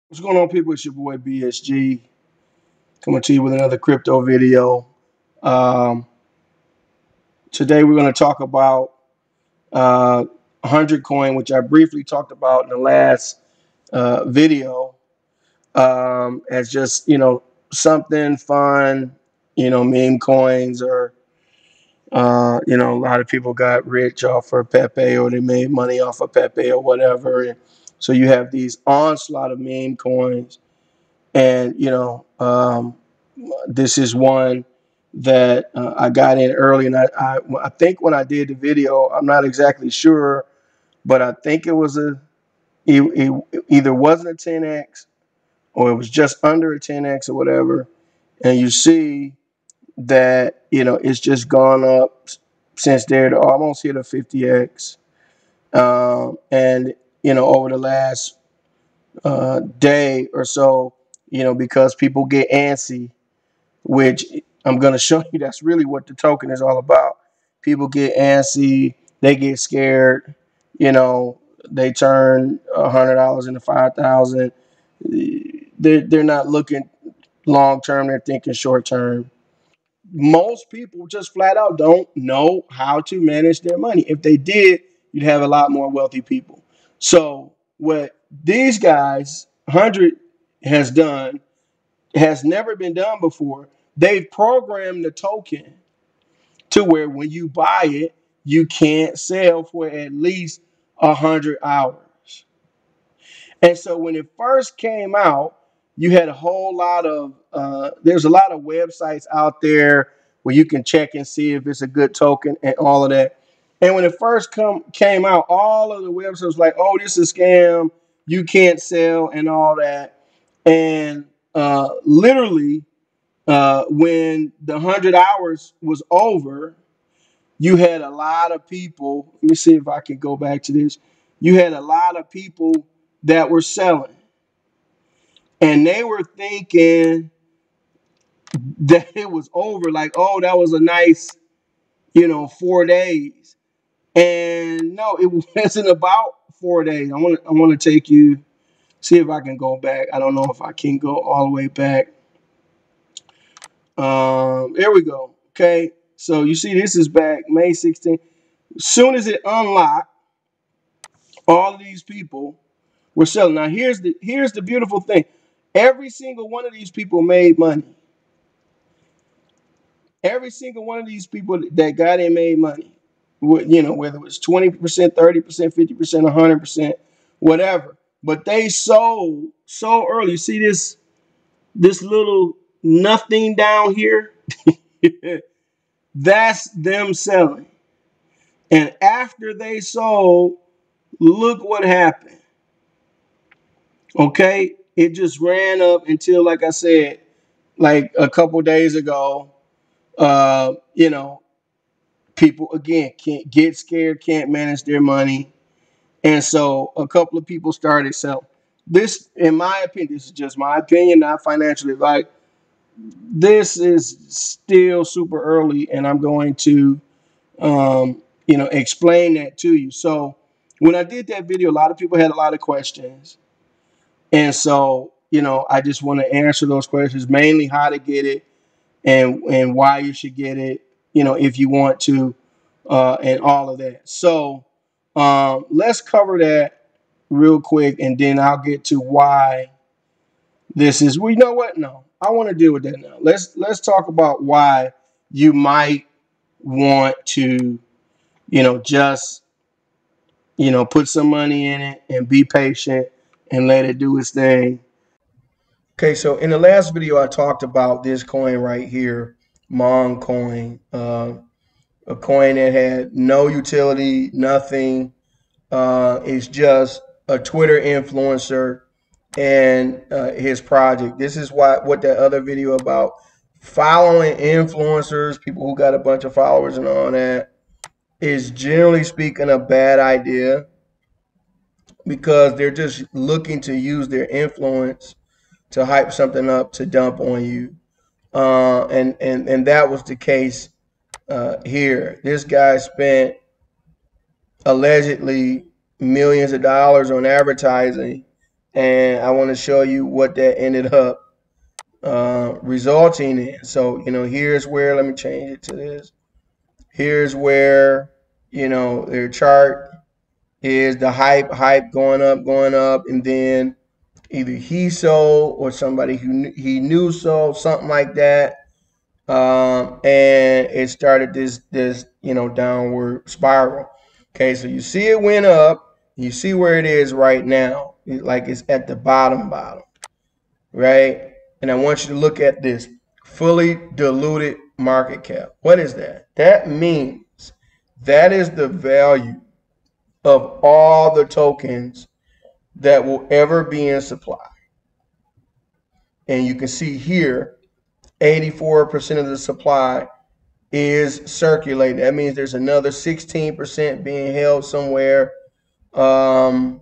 What's going on, people? It's your boy BSG coming to you with another crypto video. Um, Today, we're going to talk about uh, 100 coin, which I briefly talked about in the last video, as just something fun. Meme coins, or a lot of people got rich off of PEPE, or they made money off of PEPE or whatever. And so you have these onslaught of meme coins. And this is one that I got in early, and I think when I did the video, I'm not exactly sure, but I think it was it either wasn't a 10x or it was just under a 10x or whatever. And you see that it's just gone up since there to almost hit a 50x, and over the last day or so, because people get antsy, which I'm going to show you that's really what the token is all about. People get antsy, they get scared, they turn $100 into 5,000. They're not looking long term, they're thinking short term. Most people just flat out don't know how to manage their money. If they did, you'd have a lot more wealthy people. So what these guys 100 has done has never been done before. They've programmed the token to where when you buy it, you can't sell for at least 100 hours. And so when it first came out, you had a whole lot of there's a lot of websites out there where you can check and see if it's a good token and all of that. And when it first came out, all of the websites was like, "Oh, this is a scam. You can't sell," and all that. And literally, when the 100 hours was over, you had a lot of people. Let me see if I can go back to this. You had a lot of people that were selling, and they were thinking that it was over. Like, oh, that was a nice, 4 days. And no, it wasn't about 4 days. I want to take you, see if I can go back. I don't know if I can go all the way back. There we go. Okay. So you see, this is back May 16th. As soon as it unlocked, all of these people were selling. Now here's the beautiful thing. Every single one of these people made money. Every single one of these people that got in made money. Whether it was 20%, 30%, 50%, 100%, whatever. But they sold so early. See this little nothing down here? That's them selling. And after they sold, look what happened. Okay? It just ran up until, like I said, like a couple days ago, uh, you know, people again can't get scared, can't manage their money. And so a couple of people started selling. This, in my opinion, this is just my opinion, not financial advice. This is still super early, and I'm going to explain that to you. So when I did that video, a lot of people had a lot of questions. And so, I just want to answer those questions, mainly how to get it and why you should get it, if you want to, and all of that. So let's cover that real quick, and then I'll get to why this is. Well, you know what? No, I want to deal with that now. Let's talk about why you might want to, just put some money in it and be patient and let it do its thing. Okay, so in the last video, I talked about this coin right here, Mon coin, a coin that had no utility, nothing. It's just a Twitter influencer and his project. This is what that other video about following influencers, people who got a bunch of followers and all that, is generally speaking a bad idea, because they're just looking to use their influence to hype something up to dump on you. And that was the case here. This guy spent allegedly millions of dollars on advertising, and I want to show you what that ended up resulting in. So, here's where, let me change it to this. Here's where, their chart is the hype going up, and then either he sold or somebody who he knew sold, something like that. And it started this downward spiral. Okay, so you see it went up. You see where it is right now, like it's at the bottom, right? And I want you to look at this fully diluted market cap. What is that? That means that is the value of all the tokens that will ever be in supply. And you can see here, 84% of the supply is circulating. That means there's another 16% being held somewhere. I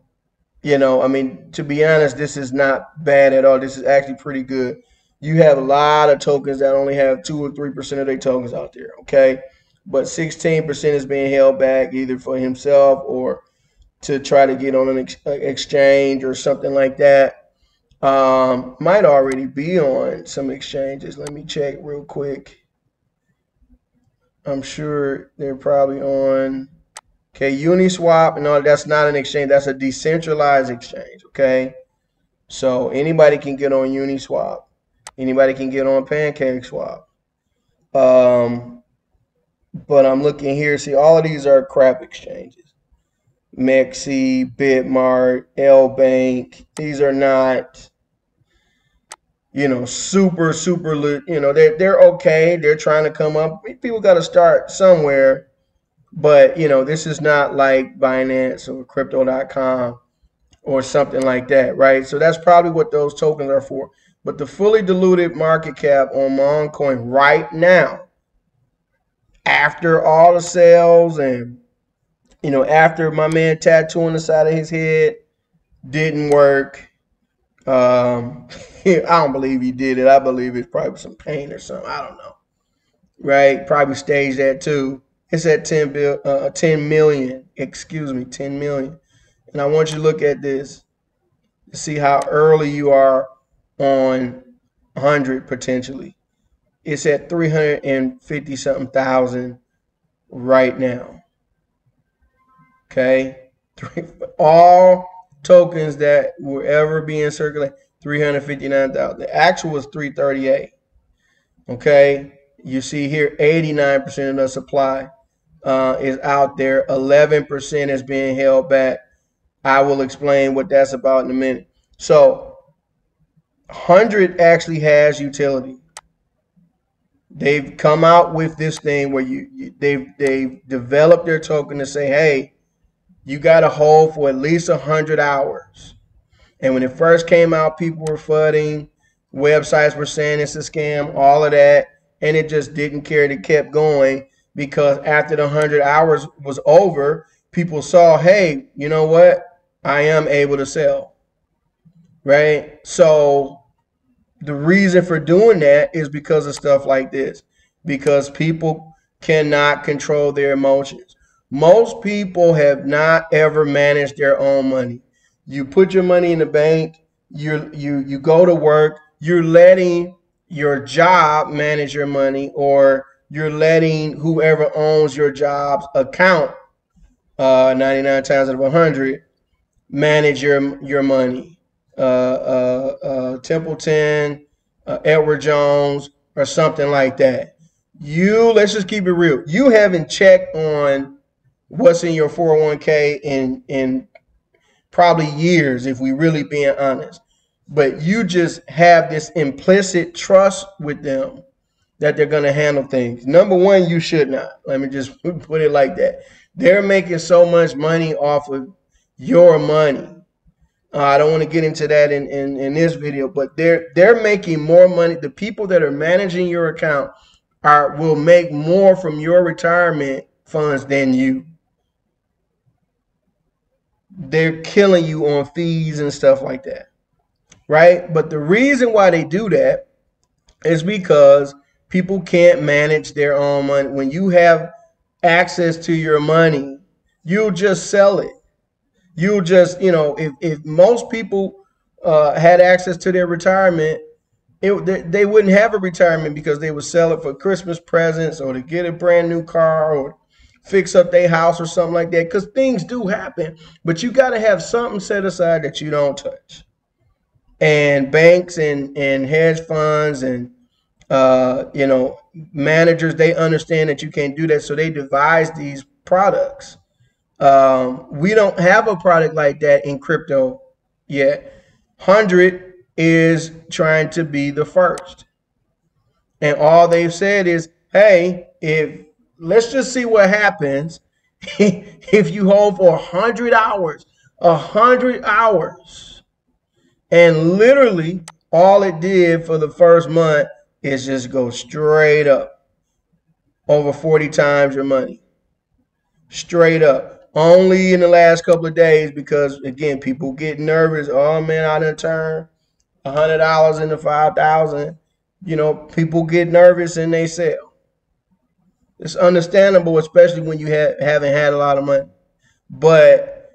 mean, to be honest, this is not bad at all. This is actually pretty good. You have a lot of tokens that only have 2 or 3% of their tokens out there, okay? But 16% is being held back either for himself or to try to get on an exchange or something like that. Might already be on some exchanges. Let me check real quick. I'm sure they're probably on. Okay, Uniswap. No, that's not an exchange. That's a decentralized exchange. Okay, so anybody can get on Uniswap. Anybody can get on PancakeSwap. But I'm looking here. See, all of these are crap exchanges. Mexi, Bitmart, L-Bank. These are not, super, they're okay. They're trying to come up. People got to start somewhere. But, this is not like Binance or Crypto.com or something like that, right? So that's probably what those tokens are for. But the fully diluted market cap on MonCoin right now, after all the sales and, after my man tattooing the side of his head didn't work. I don't believe he did it. I believe it's probably some pain or something. I don't know. Right? Probably staged that too. It's at 10 million. Excuse me, 10 million. And I want you to look at this to see how early you are on 100 potentially. It's at 350 something thousand right now. Okay? All tokens that were ever being circulated, 359,000. The actual was 338. Okay? You see here, 89% of the supply is out there. 11% is being held back. I will explain what that's about in a minute. So 100 actually has utility. They've come out with this thing where they've developed their token to say, hey, you got to hold for at least 100 hours. And when it first came out, people were flooding. Websites were saying it's a scam, all of that. And it just didn't care. It kept going because after the 100 hours was over, people saw, hey, you know what? I am able to sell, right? So the reason for doing that is because of stuff like this, because people cannot control their emotions. Most people have not ever managed their own money. You put your money in the bank, you go to work, you're letting your job manage your money, or you're letting whoever owns your job's account 99 times out of 100 manage your money. Templeton, Edward Jones, or something like that. Let's just keep it real. You haven't checked on what's in your 401k in probably years, if we really being honest. But you just have this implicit trust with them that they're going to handle things. Number one, you should not. Let me just put it like that. They're making so much money off of your money. I don't want to get into that in this video, but they're making more money. The people that are managing your account will make more from your retirement funds than you. They're killing you on fees and stuff like that, right? But the reason why they do that is because people can't manage their own money. When you have access to your money, you'll just sell it. You'll just, if most people had access to their retirement, they wouldn't have a retirement because they would sell it for Christmas presents or to get a brand new car or fix up their house or something like that, because things do happen. But you got to have something set aside that you don't touch. And banks and hedge funds and managers, they understand that you can't do that, so they devise these products. We don't have a product like that in crypto yet. 100 is trying to be the first, and all they've said is, hey, if let's just see what happens if you hold for 100 hours, 100 hours. And literally all it did for the first month is just go straight up over 40 times your money. Straight up. Only in the last couple of days, because again, people get nervous. Oh man, I done turned $100 into 5,000. People get nervous and they sell. It's understandable, especially when you haven't had a lot of money. But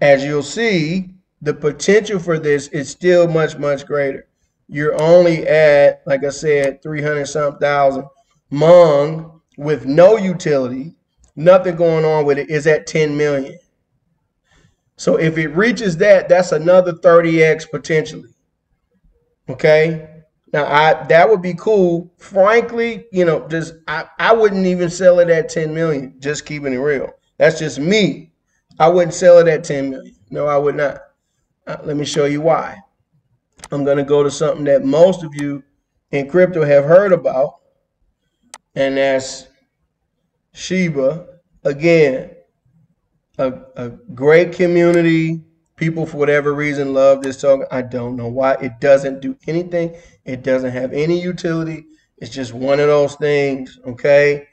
as you'll see, the potential for this is still much, much greater. You're only at, like I said, 300-something thousand. Mung, with no utility, nothing going on with it, is at 10 million. So if it reaches that, that's another 30x potentially. Okay? Now, that would be cool. Frankly, I wouldn't even sell it at 10 million, just keeping it real. That's just me. I wouldn't sell it at 10 million. No, I would not. Let me show you why. I'm going to go to something that most of you in crypto have heard about, and that's SHIB. Again, a great community. People, for whatever reason, love this token. I don't know why. It doesn't do anything. It doesn't have any utility. It's just one of those things, okay?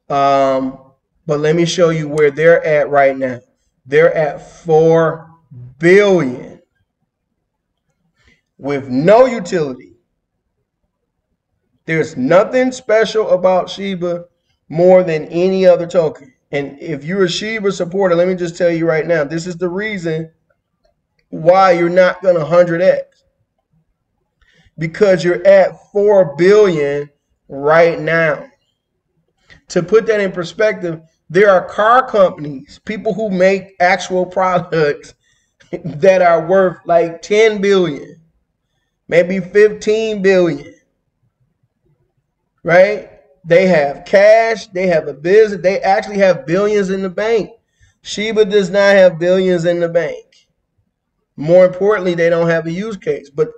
But let me show you where they're at right now. They're at 4 billion with no utility. There's nothing special about SHIB more than any other token. And if you're a SHIB supporter, let me just tell you right now, this is the reason why you're not going to 100x. Because you're at 4 billion right now. To put that in perspective, there are car companies, people who make actual products that are worth like 10 billion, maybe 15 billion, right? They have cash, they have a business, they actually have billions in the bank. SHIB does not have billions in the bank. More importantly, they don't have a use case, but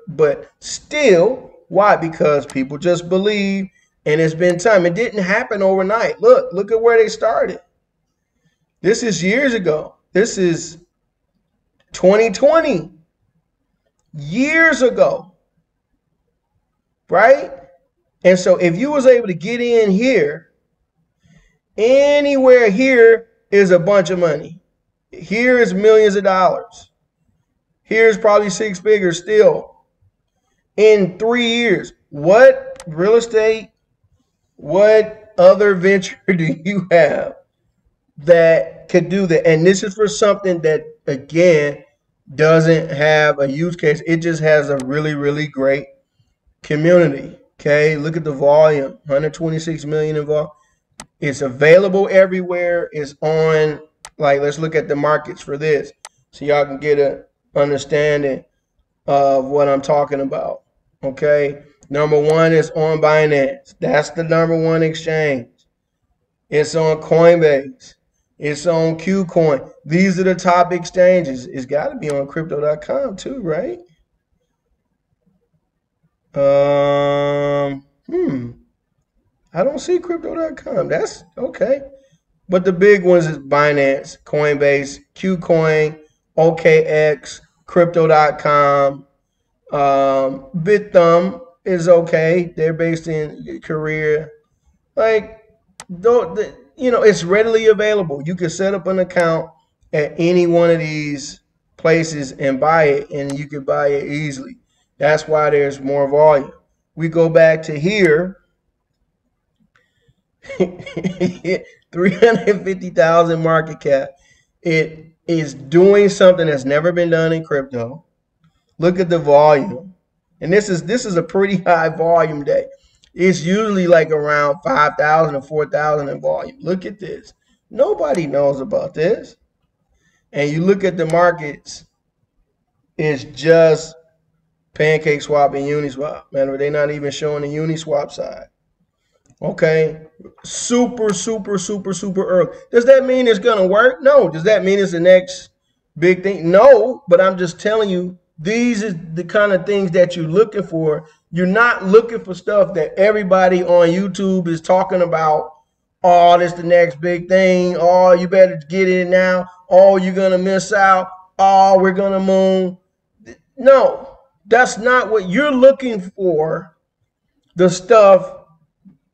still, why? Because people just believe, and it's been time. It didn't happen overnight. Look at where they started. This is years ago. This is 2020. Years ago. Right? And so if you was able to get in here, anywhere here is a bunch of money. Here is millions of dollars. Here's probably 6 figures still. In 3 years. What real estate, what other venture do you have that could do that? And this is for something that, again, doesn't have a use case. It just has a really, really great community. Okay, look at the volume, 126 million involved. It's available everywhere. It's on, like, let's look at the markets for this so y'all can get a understanding of what I'm talking about. Okay, number one is on Binance. That's the number one exchange. It's on Coinbase. It's on KuCoin. These are the top exchanges. It's got to be on crypto.com too, right? I don't see crypto.com. That's okay. But the big ones is Binance, Coinbase, KuCoin, OKX, crypto.com. Bithumb is okay. They're based in Korea. Like, it's readily available. You can set up an account at any one of these places and buy it, and you can buy it easily. That's why there's more volume. We go back to here. 350,000 market cap. It is doing something that's never been done in crypto. Look at the volume. And this is a pretty high volume day. It's usually like around 5,000 or 4,000 in volume. Look at this. Nobody knows about this. And you look at the markets, it's just Pancake Swap and Uniswap. Man, they're not even showing the Uniswap side. Okay, super early. Does that mean it's gonna work? No. Does that mean it's the next big thing? No. But I'm just telling you, these are the kind of things that you're looking for. You're not looking for stuff that everybody on YouTube is talking about. Oh, this the next big thing. Oh, you better get in now. Oh, you're gonna miss out. Oh, we're gonna moon. No, that's not what you're looking for. The stuff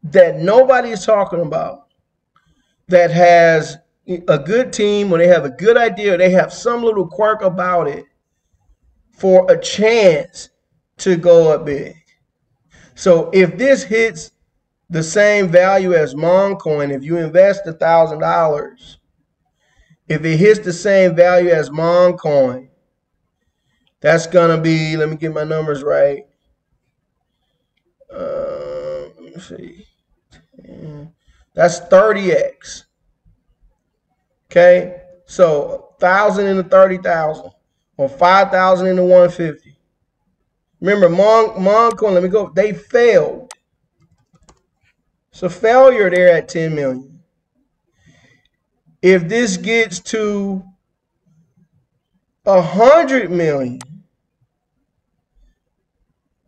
that nobody is talking about, that has a good team, or they have a good idea, or they have some little quirk about it for a chance to go up big. So if this hits the same value as Moncoin, if you invest $1,000, if it hits the same value as Moncoin, that's gonna be, let me get my numbers right. Let me see. That's 30x. Okay, so 1,000 into 30,000, or 5,000 into 150. Remember, Moncoin, let me go. They failed. So failure there at 10 million. If this gets to 100 million,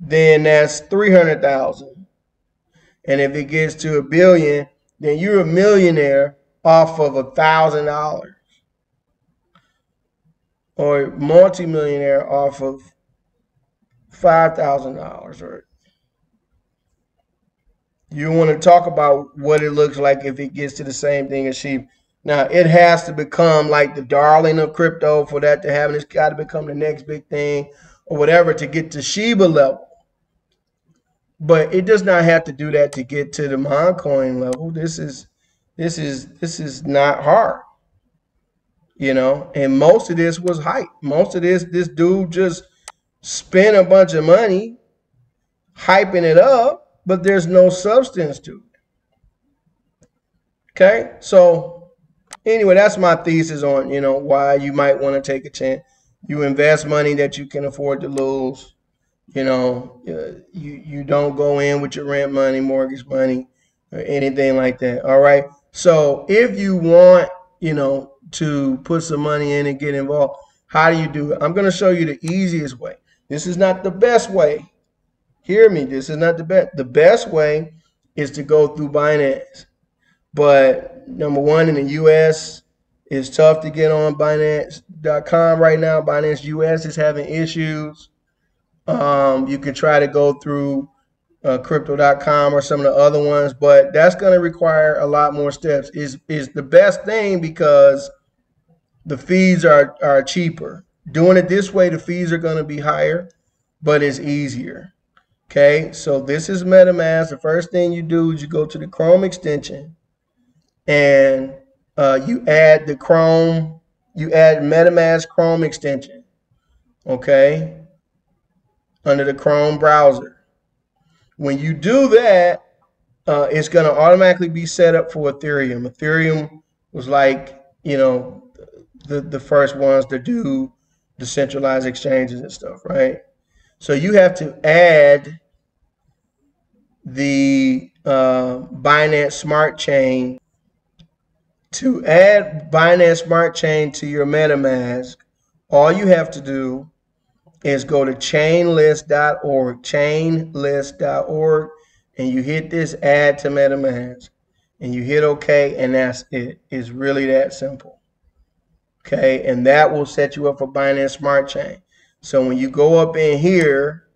then that's 300,000. And if it gets to $1 billion, then you're a millionaire off of $1,000, or multimillionaire off of $5,000. Or you want to talk about what it looks like if it gets to the same thing as SHIB. Now, it has to become like the darling of crypto for that to happen. It's got to become the next big thing or whatever to get to Shiba level. But it does not have to do that to get to the Moncoin level. This is not hard, you know. And most of this was hype. Most of this dude just spent a bunch of money hyping it up, but there's no substance to it. Okay, so anyway, that's my thesis on, you know, why you might want to take a chance. You invest money that you can afford to lose. You know, you don't go in with your rent money, mortgage money, or anything like that. All right. So if you want, you know, to put some money in and get involved, how do you do it? I'm going to show you the easiest way. This is not the best way. Hear me. This is not the best. The best way is to go through Binance. But number one, in the U.S., it's tough to get on Binance.com right now. Binance U.S. is having issues. You can try to go through crypto.com or some of the other ones, but that's going to require a lot more steps. Is the best thing because the fees are cheaper. Doing it this way, the fees are going to be higher, but it's easier. Okay, so this is MetaMask. The first thing you do is you go to the Chrome extension, and you add MetaMask Chrome extension. Okay. Under the Chrome browser. When you do that, it's going to automatically be set up for Ethereum. Ethereum was like, you know, the first ones to do decentralized exchanges and stuff, right? So you have to add the Binance Smart Chain. To add Binance Smart Chain to your MetaMask, all you have to do is go to chainlist.org, and you hit this add to MetaMask, and you hit OK, and that's it. It's really that simple. Okay, and that will set you up for Binance Smart Chain. So when you go up in here,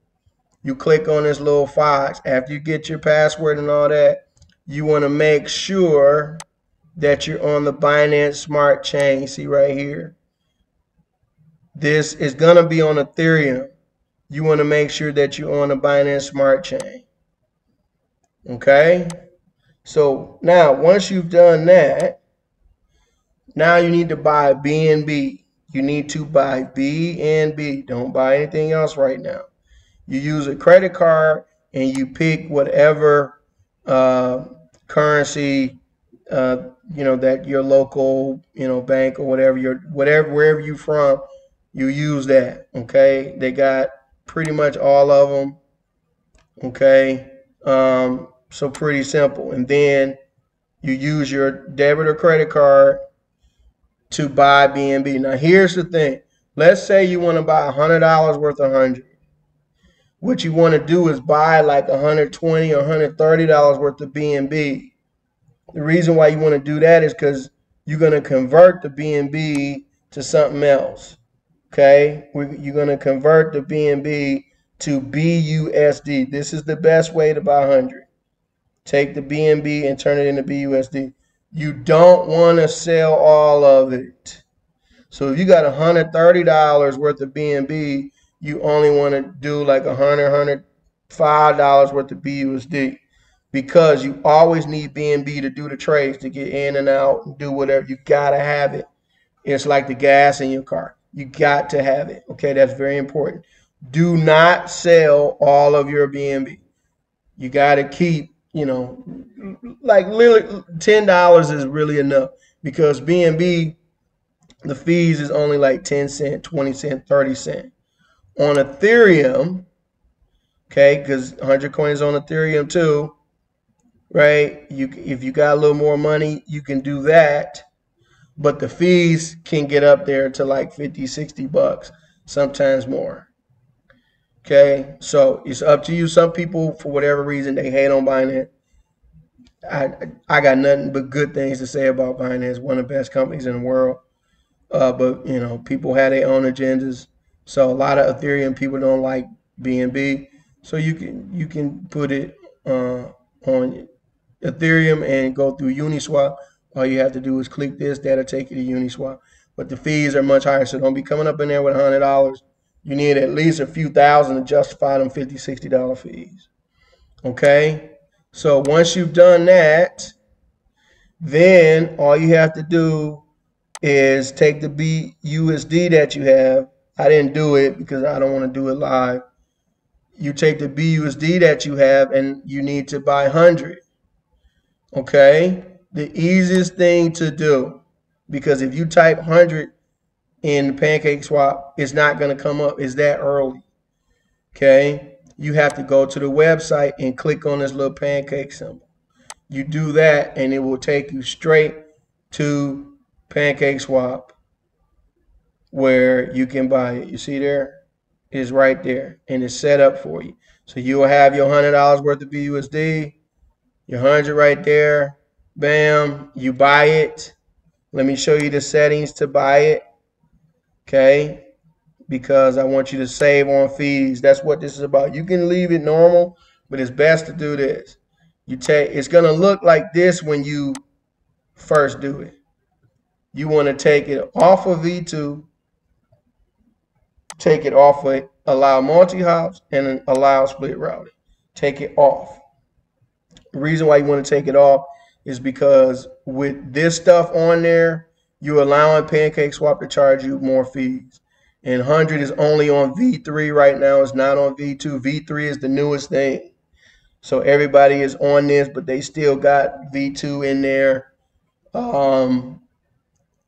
you click on this little fox. After you get your password and all that, you want to make sure that you're on the Binance Smart Chain. See right here? This is going to be on Ethereum. You want to make sure that you're on the Binance Smart Chain. Okay? So now, once you've done that, now you need to buy BNB. You need to buy BNB. Don't buy anything else right now. You use a credit card and you pick whatever currency that your local bank or wherever you from, you use that. Okay, they got pretty much all of them. Okay, so pretty simple. And then you use your debit or credit card to buy BNB. Now here's the thing. Let's say you want to buy $100 worth of 100. What you want to do is buy like $120 or $130 worth of BNB. The reason why you want to do that is because you're going to convert the BNB to something else. Okay, you're going to convert the BNB to BUSD. This is the best way to buy 100. Take the BNB and turn it into BUSD. You don't want to sell all of it. So if you got $130 worth of BNB, you only want to do like $100, $105 worth of BUSD, because you always need BNB to do the trades, to get in and out and do whatever. You got to have it. It's like the gas in your car. You got to have it. Okay, that's very important. Do not sell all of your BNB. You got to keep, like literally $10 is really enough, because BNB, the fees is only like 10 cent, 20 cent, 30 cent. On Ethereum, okay, because 100 coins on Ethereum too, right? If you got a little more money, you can do that. But the fees can get up there to like 50, 60 bucks, sometimes more. Okay, so it's up to you. Some people, for whatever reason, they hate on Binance. I got nothing but good things to say about Binance, one of the best companies in the world. But people have their own agendas. So a lot of Ethereum people don't like BNB. So you can put it on Ethereum and go through Uniswap. All you have to do is click this. That'll take you to Uniswap. But the fees are much higher. So don't be coming up in there with $100. You need at least a few thousand to justify them $50, $60 fees. Okay? So once you've done that, then all you have to do is take the BUSD that you have. I didn't do it because I don't want to do it live. You take the BUSD that you have and you need to buy 100. Okay? The easiest thing to do, because if you type 100 in PancakeSwap, it's not going to come up. It's that early. Okay? You have to go to the website and click on this little pancake symbol. You do that and it will take you straight to PancakeSwap where you can buy it. You see there? It's right there and it's set up for you. So you will have your $100 worth of BUSD, your 100 right there. Bam, you buy it. Let me show you the settings to buy it. Okay? Because I want you to save on fees. That's what this is about. You can leave it normal, but it's best to do this. It's going to look like this when you first do it. You want to take it off of V2, take it off of allow multi-hops and allow split routing. Take it off. The reason why you want to take it off is because with this stuff on there, you're allowing PancakeSwap to charge you more fees. And 100 is only on V3 right now. It's not on V2. V3 is the newest thing. So everybody is on this, but they still got V2 in there.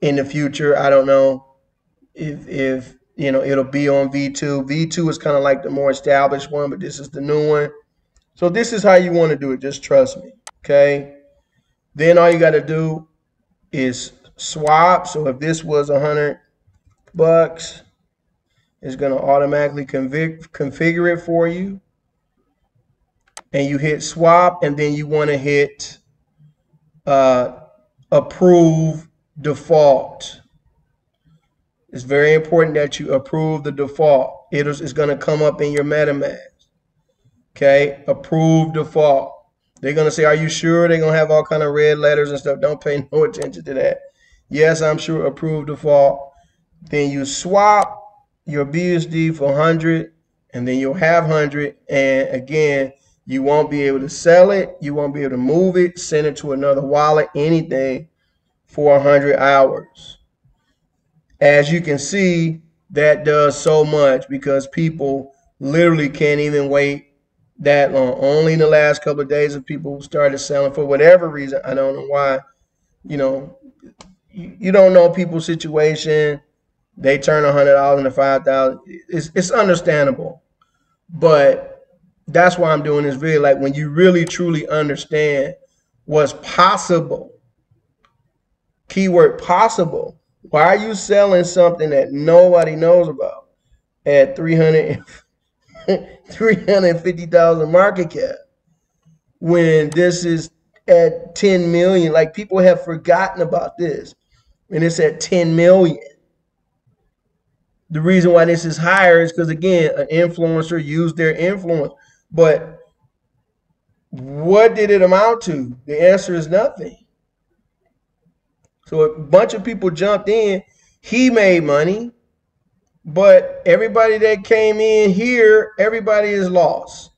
In the future, I don't know if it'll be on V2. V2 is kind of like the more established one, but this is the new one. So this is how you want to do it. Just trust me. Okay. Then all you got to do is swap. So if this was $100, it's going to automatically configure it for you. And you hit swap, and then you want to hit approve default. It's very important that you approve the default. It's going to come up in your MetaMask. Okay, approve default. They're going to say, are you sure? They're going to have all kind of red letters and stuff. Don't pay no attention to that. Yes, I'm sure. Approve default. Then you swap your BUSD for 100, and then you'll have 100. And again, you won't be able to sell it. You won't be able to move it, send it to another wallet, anything for 100 hours. As you can see, that does so much because people literally can't even wait that long. Only in the last couple of days of people started selling for whatever reason. I don't know why. You know, you don't know people's situation. They turn $100 into 5,000. It's understandable, but that's why I'm doing this video. Like when you really truly understand what's possible, keyword possible. Why are you selling something that nobody knows about at 350,000 market cap when this is at 10 million? Like people have forgotten about this, and it's at 10 million. The reason why this is higher is because, again, an influencer used their influence. But what did it amount to? The answer is nothing. So a bunch of people jumped in. He made money, but everybody that came in here, everybody is lost.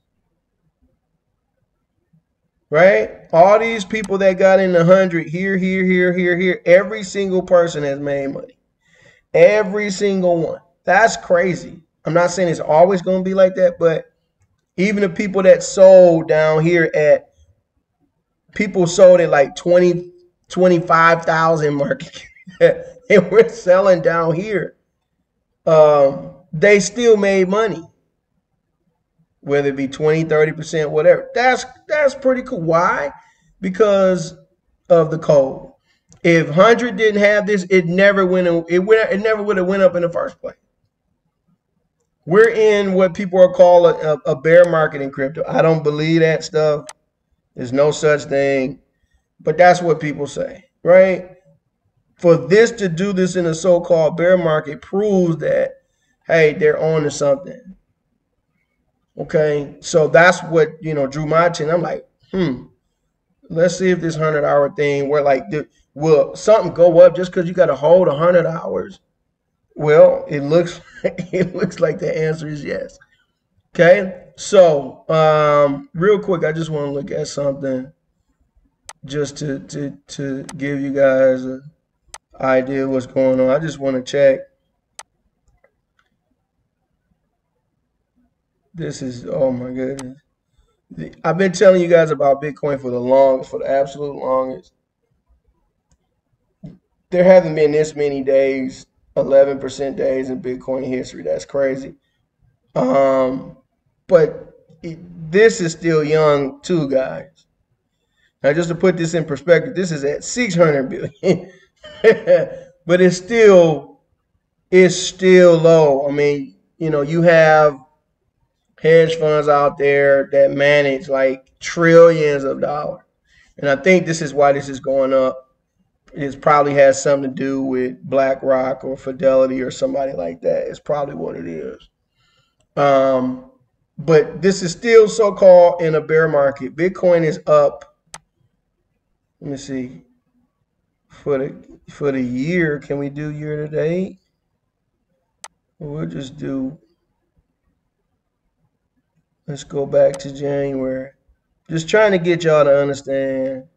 Right? All these people that got in the 100 here, every single person has made money. Every single one. That's crazy. I'm not saying it's always going to be like that, but even the people that sold down here at, people sold at like 20, 25,000 market cap, and we're selling down here. They still made money, whether it be 20, 30%, whatever. That's pretty cool. Why? Because of the code. If 100 didn't have this, it never it never would have went up in the first place. We're in what people are called a bear market in crypto. I don't believe that stuff. There's no such thing, but that's what people say, right? For this to do this in a so-called bear market proves that, hey, they're on to something. Okay, so that's what, drew my attention. I'm like, let's see if this 100-hour thing, where like, will something go up just because you got to hold 100 hours? Well, it looks like the answer is yes. Okay, so real quick, I just want to look at something just to give you guys an idea of what's going on. I just want to check. This is, oh my goodness. I've been telling you guys about Bitcoin for the absolute longest. There haven't been this many days, 11% days in Bitcoin history. That's crazy. But this is still young too, guys. Now, just to put this in perspective, this is at 600 billion, but it's still low. I mean, you have hedge funds out there that manage like trillions of dollars, and I think this is why this is going up. It probably has something to do with BlackRock or Fidelity or somebody like that. It's probably what it is. But this is still so-called in a bear market. Bitcoin is up. Let me see. For the year, can we do year to date? We'll just do. Let's go back to January. Just trying to get y'all to understand.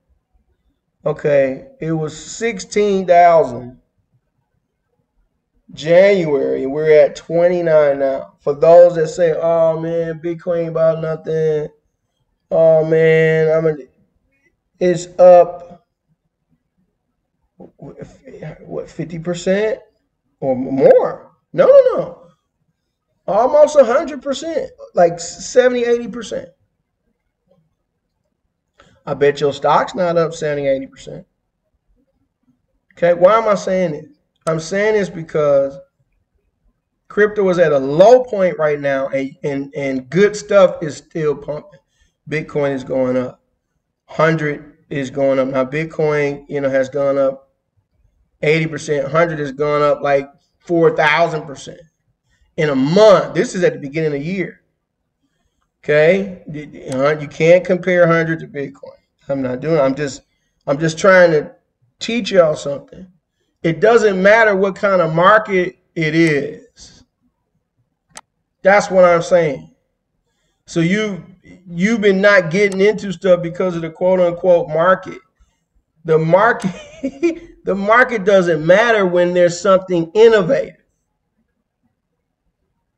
Okay, it was 16,000 January, and we're at 29 now. For those that say, "Oh man, Bitcoin about nothing," oh man, it's up what, 50% or more? No, almost 100%, like 70, 80%. I bet your stock's not up 70, 80%. Okay, why am I saying this? I'm saying this because crypto is at a low point right now, and good stuff is still pumping. Bitcoin is going up. 100 is going up. Now, Bitcoin, has gone up 80%. 100 has gone up like 4,000% in a month. This is at the beginning of the year. Okay, you can't compare 100 to Bitcoin. I'm not doing it. I'm just trying to teach y'all something. It doesn't matter what kind of market it is. That's what I'm saying. So you've been not getting into stuff because of the quote unquote market. The market The market doesn't matter when there's something innovative.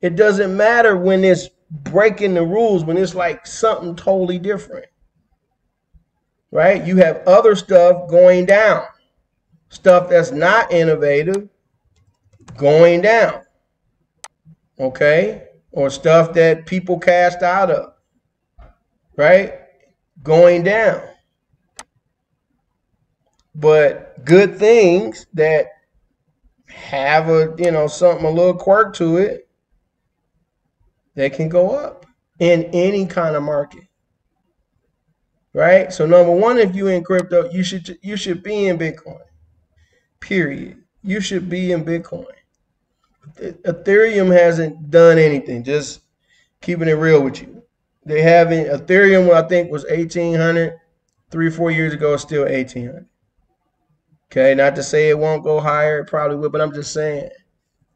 It doesn't matter when it's breaking the rules, when it's like something totally different. Right? You have other stuff going down. Stuff that's not innovative going down. Okay? Or stuff that people cast out of. Right? Going down. But good things that have a, something, a little quirk to it, they can go up in any kind of market. Right? So number one, if you're in crypto, you should be in Bitcoin. Period. You should be in Bitcoin. Ethereum hasn't done anything. Just keeping it real with you. They haven't. Ethereum, I think, was 1,800 3-4 years ago. It's still 1,800. Okay, not to say it won't go higher. It probably will, but I'm just saying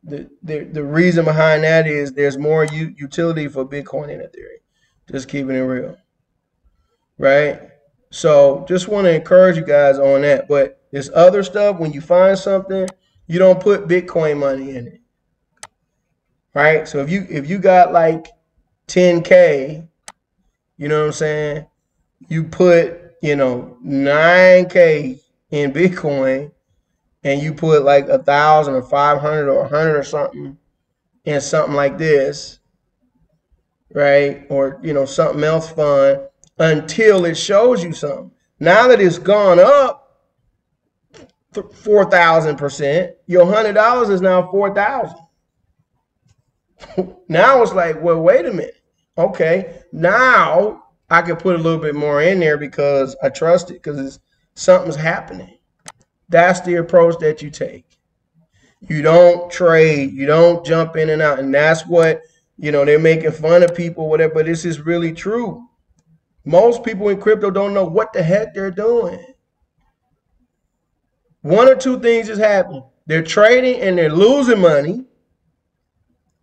the reason behind that is there's more utility for Bitcoin in Ethereum. Just keeping it real, right? So just want to encourage you guys on that. But this other stuff, when you find something, you don't put Bitcoin money in it, right? So if you got like 10K, you know what I'm saying? You put 9K in Bitcoin, and you put like 1,000 or 500 or 100 or something in something like this, right? Or something else fun until it shows you something. Now that it's gone up 4,000%, your $100 is now 4,000. Now it's like, well, wait a minute. Okay, now I can put a little bit more in there because I trust it because something's happening. That's the approach that you take. You don't trade. You don't jump in and out. And that's what, they're making fun of people, whatever, but this is really true. Most people in crypto don't know what the heck they're doing. One or two things is happening. They're trading and they're losing money,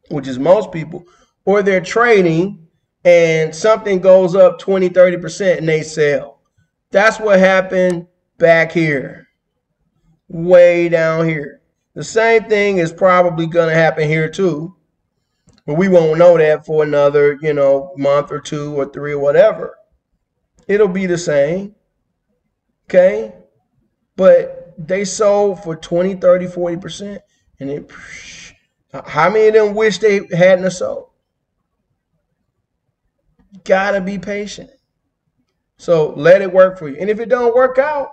which is most people, or they're trading and something goes up 20, 30% and they sell. That's what happened back here, way down here. The same thing is probably going to happen here too, but we won't know that for another, month or 2 or 3 or whatever. It'll be the same, okay? But they sold for 20, 30, 40%, and how many of them wish they hadn't sold? Gotta be patient. So let it work for you. And if it don't work out,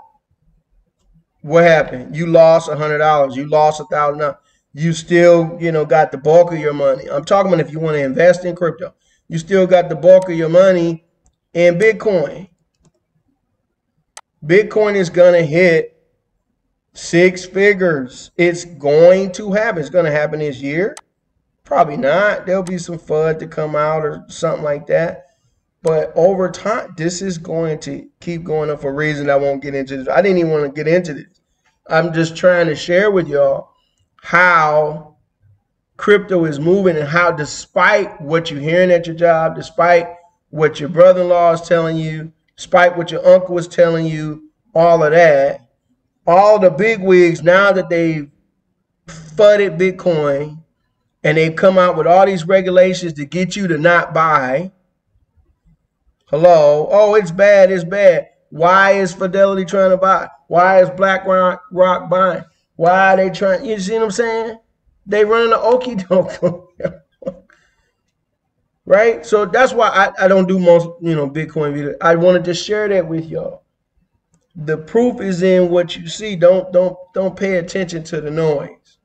what happened? You lost $100. You lost $1,000. You still, got the bulk of your money. I'm talking about if you want to invest in crypto. You still got the bulk of your money in Bitcoin. Bitcoin is going to hit 6 figures. It's going to happen. It's going to happen this year. Probably not. There'll be some FUD to come out or something like that. But over time, this is going to keep going up for a reason I won't get into this. I didn't even want to get into this. I'm just trying to share with y'all how crypto is moving and how, despite what you're hearing at your job, despite what your brother-in-law is telling you, despite what your uncle is telling you, all of that, all the big wigs, now that they've fudded Bitcoin and they've come out with all these regulations to get you to not buy. Hello? Oh, it's bad. It's bad. Why is Fidelity trying to buy? Why is BlackRock buying? Why are they trying? You see what I'm saying? They running the okie doke. Right? So that's why I don't do most, Bitcoin videos. I wanted to share that with y'all. The proof is in what you see. Don't pay attention to the noise.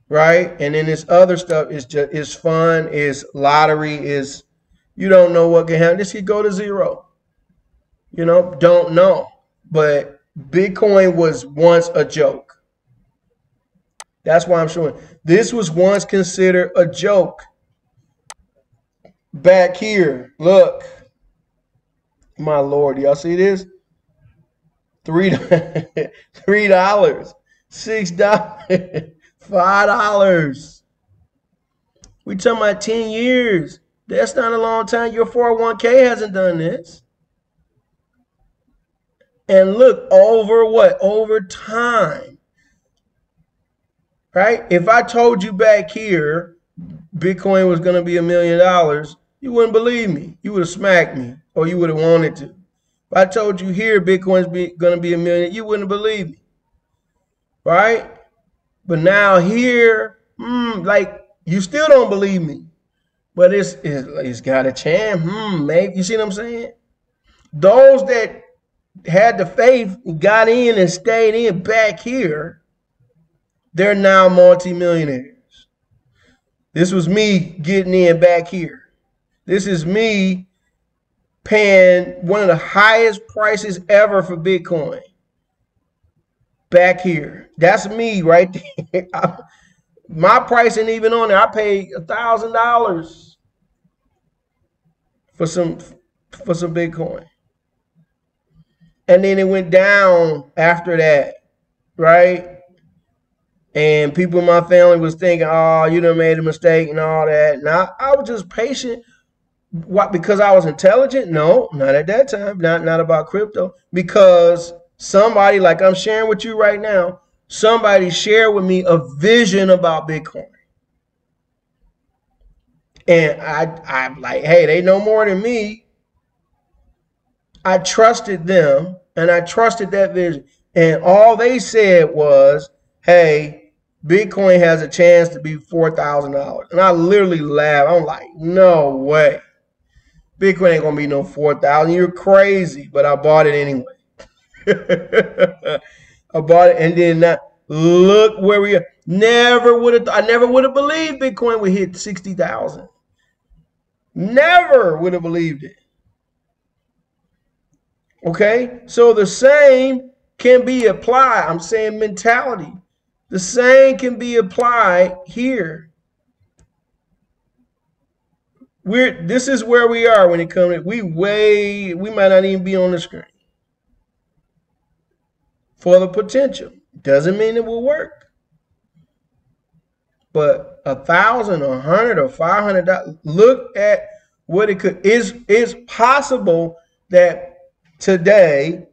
Right? And then this other stuff is fun, is lottery, is you don't know what can happen. This could go to zero. Don't know. But Bitcoin was once a joke. That's why I'm showing. This was once considered a joke. Back here, look. My Lord, y'all see this? $3, $6, $5. We talking about 10 years. That's not a long time. Your 401k hasn't done this. And look, over what? Over time, right? If I told you back here Bitcoin was going to be $1 million, you wouldn't believe me. You would have smacked me, or you would have wanted to. If I told you here Bitcoin's going to be $1 million, you wouldn't believe me, right? But now here, like you still don't believe me, but it's got a chance. Maybe you see what I'm saying? Those that had the faith, got in and stayed in back here, they're now multimillionaires. This was me getting in back here. This is me paying one of the highest prices ever for Bitcoin back here. That's me right there. My price ain't even on there. I paid $1,000 for some Bitcoin. And then it went down after that, right? And people in my family was thinking, oh, you done made a mistake and all that. And I was just patient. What, because I was intelligent? No, not at that time. Not about crypto. Because somebody, like I'm sharing with you right now, somebody shared with me a vision about Bitcoin. And I'm like, hey, they know more than me. I trusted them and I trusted that vision. And all they said was, hey, Bitcoin has a chance to be $4,000. And I literally laughed. I'm like, no way. Bitcoin ain't gonna be no 4,000. You're crazy. But I bought it anyway. I bought it, and then look where we are. I never would have believed Bitcoin would hit 60,000. Never would have believed it. Okay, so the same can be applied. I'm saying mentality. The same can be applied here. This is where we are when it comes to we might not even be on the screen for the potential. Doesn't mean it will work. But $1,000 or $100 or $500, look at what it could is possible that today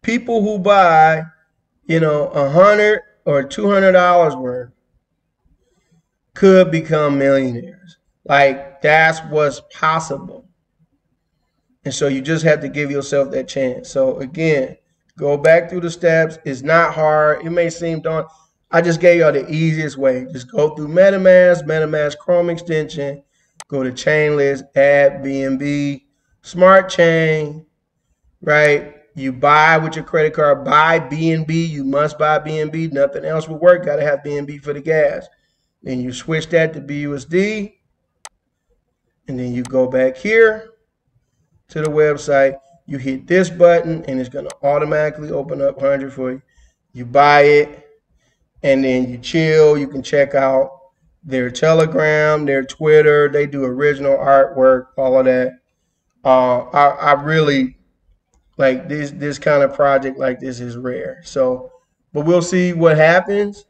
people who buy, $100 or $200 worth could become millionaires. Like, that's what's possible. And so you just have to give yourself that chance. So again, go back through the steps. It's not hard. It may seem daunting. I just gave y'all the easiest way. Just go through MetaMask Chrome extension, go to Chainlist, add BNB, Smart Chain, right? You buy with your credit card, buy BNB. You must buy BNB. Nothing else will work. Got to have BNB for the gas. Then you switch that to BUSD. And then you go back here to the website. You hit this button, and it's going to automatically open up 100 for you. You buy it, and then you chill. You can check out their Telegram, their Twitter. They do original artwork, all of that. I really like this kind of project. Like this is rare. So, but we'll see what happens,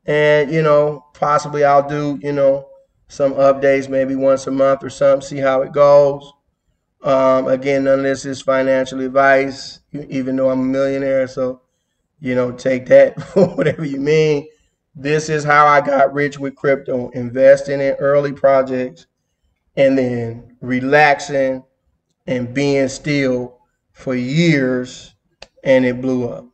and possibly I'll do some updates maybe once a month or something. See how it goes. Again, none of this is financial advice, even though I'm a millionaire. So, take that for whatever you mean. This is how I got rich with crypto, investing in early projects and then relaxing and being still for years, and it blew up.